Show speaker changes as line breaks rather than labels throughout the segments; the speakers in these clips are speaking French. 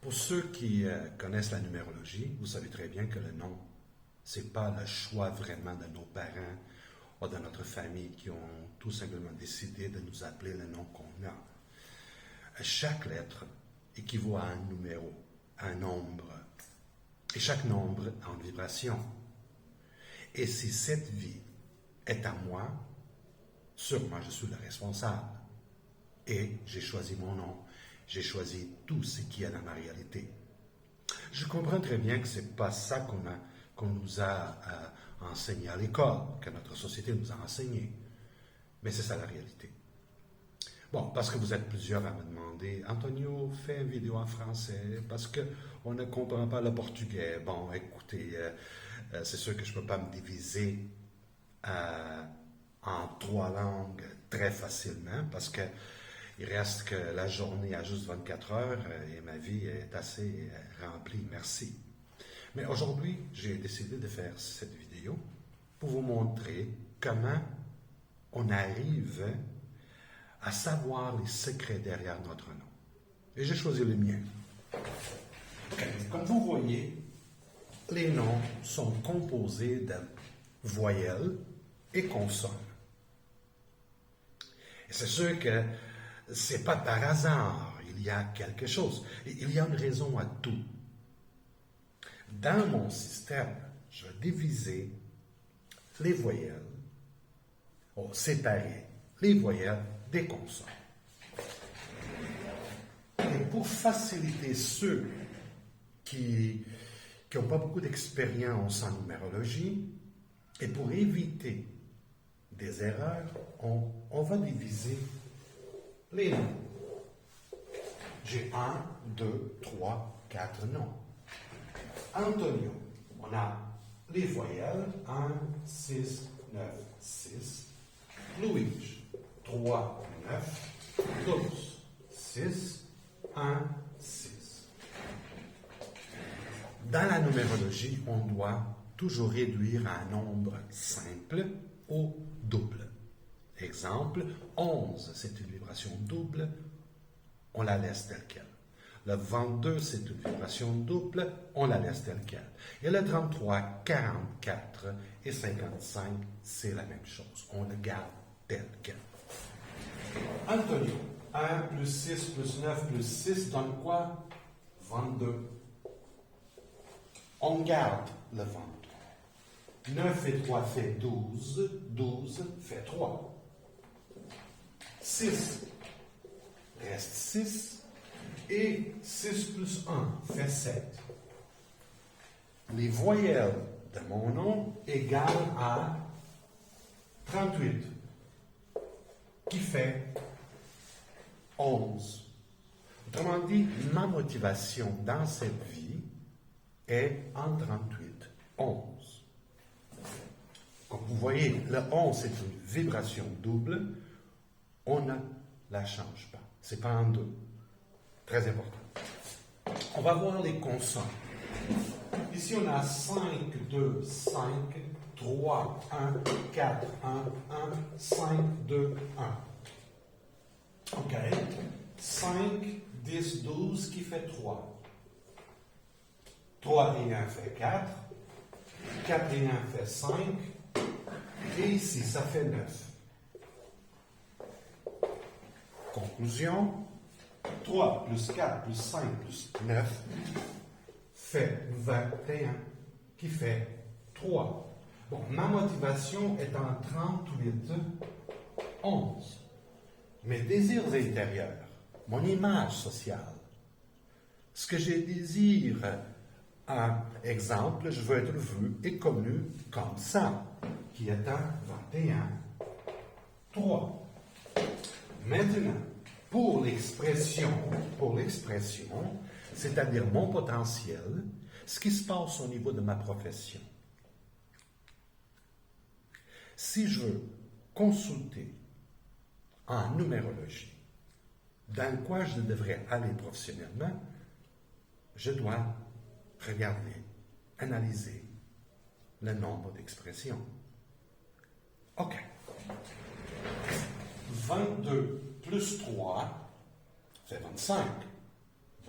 Pour ceux qui connaissent la numérologie, vous savez très bien que le nom, ce n'est pas le choix vraiment de nos parents ou de notre famille qui ont tout simplement décidé de nous appeler le nom qu'on a. Chaque lettre équivaut à un numéro, à un nombre. Et chaque nombre a une vibration. Et si cette vie est à moi, sûrement je suis le responsable. Et j'ai choisi mon nom. J'ai choisi tout ce qui est dans ma réalité. Je comprends très bien que ce n'est pas ça qu'on nous a enseigné à l'école, que notre société nous a enseigné. Mais c'est ça la réalité. Bon, parce que vous êtes plusieurs à me demander, Antonio, fais une vidéo en français, parce qu'on ne comprend pas le portugais. Bon, écoutez, c'est sûr que je ne peux pas me diviser en 3 langues très facilement, parce que il reste que la journée a juste 24 heures et ma vie est assez remplie, merci. Mais aujourd'hui, j'ai décidé de faire cette vidéo pour vous montrer comment on arrive à savoir les secrets derrière notre nom. Et j'ai choisi le mien. Comme vous voyez, les noms sont composés de voyelles et consonnes. Et c'est sûr que c'est pas par hasard, il y a quelque chose. Il y a une raison à tout. Dans mon système, je vais diviser les voyelles, séparer les voyelles des consonnes. Et pour faciliter ceux qui n'ont pas beaucoup d'expérience en numérologie, et pour éviter des erreurs, on va diviser les noms. J'ai 1, 2, 3, 4 noms. Antonio, on a les voyelles 1, 6, 9, 6. Luigi, 3, 9, 12, 6, 1, 6. Dans la numérologie, on doit toujours réduire un nombre simple au double. Exemple, 11, c'est une vibration double, on la laisse telle quelle. Le 22, c'est une vibration double, on la laisse telle quelle. Et le 33, 44 et 55, c'est la même chose, on le garde tel quel. Antonio, 1 plus 6 plus 9 plus 6 donne quoi? 22. On garde le 22. 9 et 3 fait 12, 12 fait 3. 6 reste 6 et 6 plus 1 fait 7. Les voyelles de mon nom égalent à 38, qui fait 11. Autrement dit, ma motivation dans cette vie est en 38, 11. Comme vous voyez, le 11, c'est une vibration double. On ne la change pas. Ce n'est pas en deux. Très important. On va voir les consonnes. Ici, on a 5, 2, 5, 3, 1, 4, 1, 1, 5, 2, 1. OK. 5, 10, 12 qui fait 3. 3 et 1 fait 4. 4 et 1 fait 5. Et ici, ça fait 9. Conclusion, 3 plus 4 plus 5 plus 9 fait 21, qui fait 3. Bon, ma motivation est en 38, 11. Mes désirs intérieurs, mon image sociale, ce que je désire, exemple, je veux être vu et connu comme ça, qui est un 21, 3. Maintenant, pour l'expression, c'est-à-dire mon potentiel, ce qui se passe au niveau de ma profession. Si je veux consulter en numérologie, dans quoi je devrais aller professionnellement, je dois regarder, analyser le nombre d'expressions. OK. 22 plus 3 fait 25.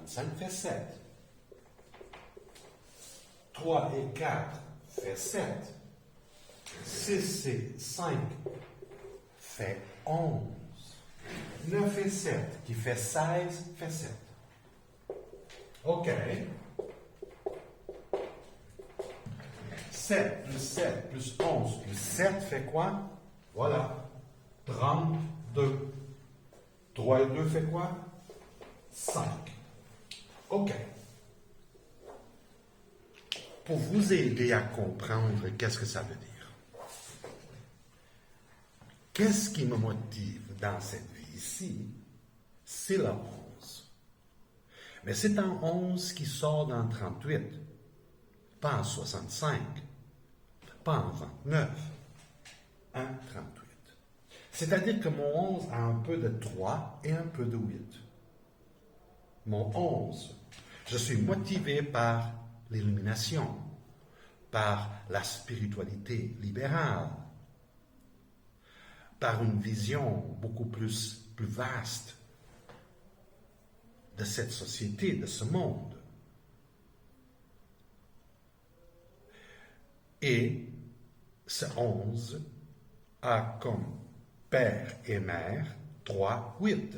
25 fait 7. 3 et 4 fait 7. 6 et 5 fait 11. 9 et 7 qui fait 16 fait 7. OK. 7 plus 7 plus 11 plus 7 fait quoi? Voilà. 32. 3 et 2 fait quoi? 5. OK. Pour vous aider à comprendre qu'est-ce que ça veut dire, qu'est-ce qui me motive dans cette vie ici? C'est le 11. Mais c'est un 11 qui sort dans 38, pas en 65, pas en 29, en 38. C'est-à-dire que mon 11 a un peu de 3 et un peu de 8. Mon 11, je suis motivé par l'illumination, par la spiritualité libérale, par une vision beaucoup plus vaste de cette société, de ce monde. Et ce 11 a comme père et mère 3, 8.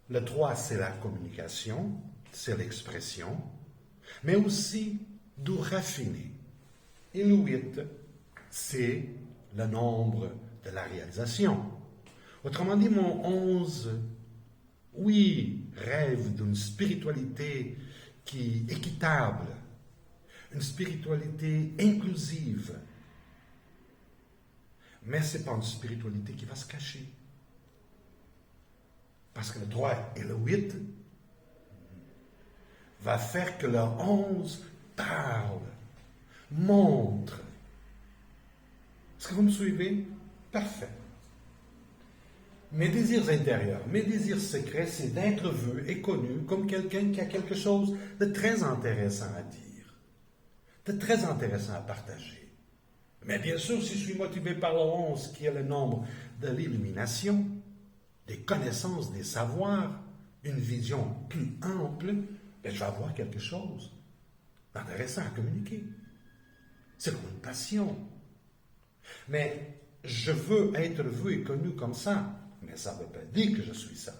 Le 3, c'est la communication, c'est l'expression, mais aussi du raffiné. Et le 8, c'est le nombre de la réalisation. Autrement dit, mon 11, oui, rêve d'une spiritualité qui est équitable, une spiritualité inclusive, mais ce n'est pas une spiritualité qui va se cacher. Parce que le 3 et le 8 va faire que le 11 parle, montre. Est-ce que vous me suivez? Parfait. Mes désirs intérieurs, mes désirs secrets, c'est d'être vu et connu comme quelqu'un qui a quelque chose de très intéressant à dire, de très intéressant à partager. Mais bien sûr, si je suis motivé par le 11, qui est le nombre de l'illumination, des connaissances, des savoirs, une vision plus ample, ben, je vais avoir quelque chose d'intéressant à communiquer. C'est comme une passion. Mais je veux être vu et connu comme ça. Mais ça ne veut pas dire que je suis ça.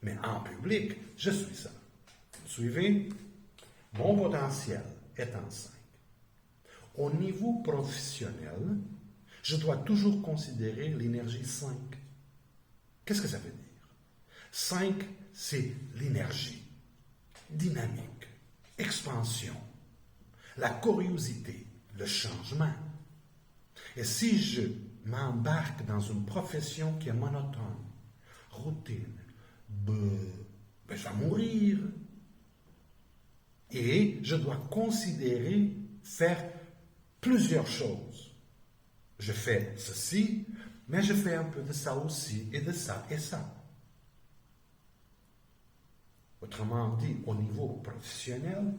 Mais en public, je suis ça. Vous suivez? Mon potentiel est en 5. Au niveau professionnel, je dois toujours considérer l'énergie 5. Qu'est-ce que ça veut dire? 5, c'est l'énergie, dynamique, expansion, la curiosité, le changement. Et si je m'embarque dans une profession qui est monotone, routine, ben je vais mourir. Et je dois considérer faire plusieurs choses. Je fais ceci, mais je fais un peu de ça aussi, et de ça, et ça. Autrement dit, au niveau professionnel,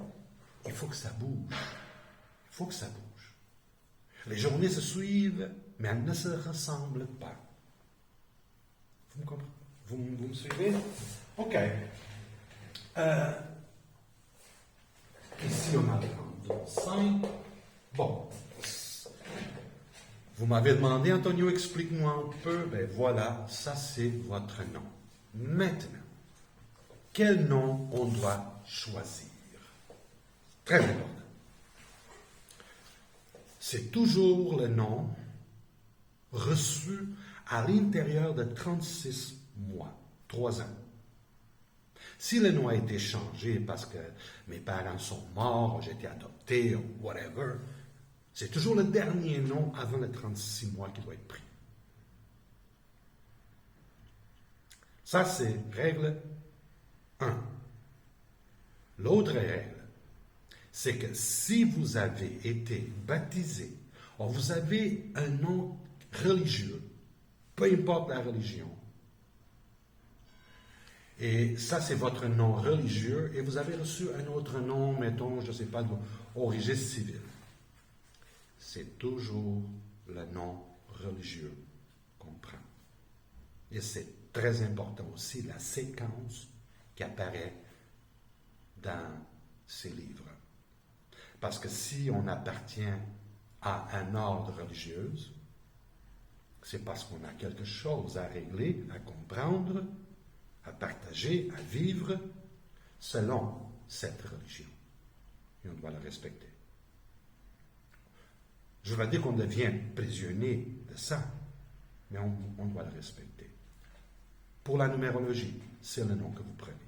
il faut que ça bouge. Il faut que ça bouge. Les journées se suivent, mais elles ne se ressemblent pas. Vous me comprenez? Vous me suivez? OK. Ici, on a 5. Bon. Vous m'avez demandé, Antonio, explique-moi un peu. Ben voilà, ça c'est votre nom. Maintenant, quel nom on doit choisir? Très important. C'est toujours le nom reçu à l'intérieur de 36 mois, 3 ans. Si le nom a été changé parce que mes parents sont morts, j'ai été adopté, ou whatever, c'est toujours le dernier nom avant les 36 mois qui doit être pris. Ça, c'est règle 1. L'autre règle, c'est que si vous avez été baptisé, ou vous avez un nom religieux, peu importe la religion, et ça, c'est votre nom religieux, et vous avez reçu un autre nom, mettons, je ne sais pas, au registre civil. C'est toujours le nom religieux qu'on prend. Et c'est très important aussi la séquence qui apparaît ces livres. Parce que si on appartient à un ordre religieux, c'est parce qu'on a quelque chose à régler, à comprendre, à partager, à vivre selon cette religion. Et on doit la respecter. Je ne veux pas dire qu'on devient prisonnier de ça, mais on doit le respecter. Pour la numérologie, c'est le nom que vous prenez.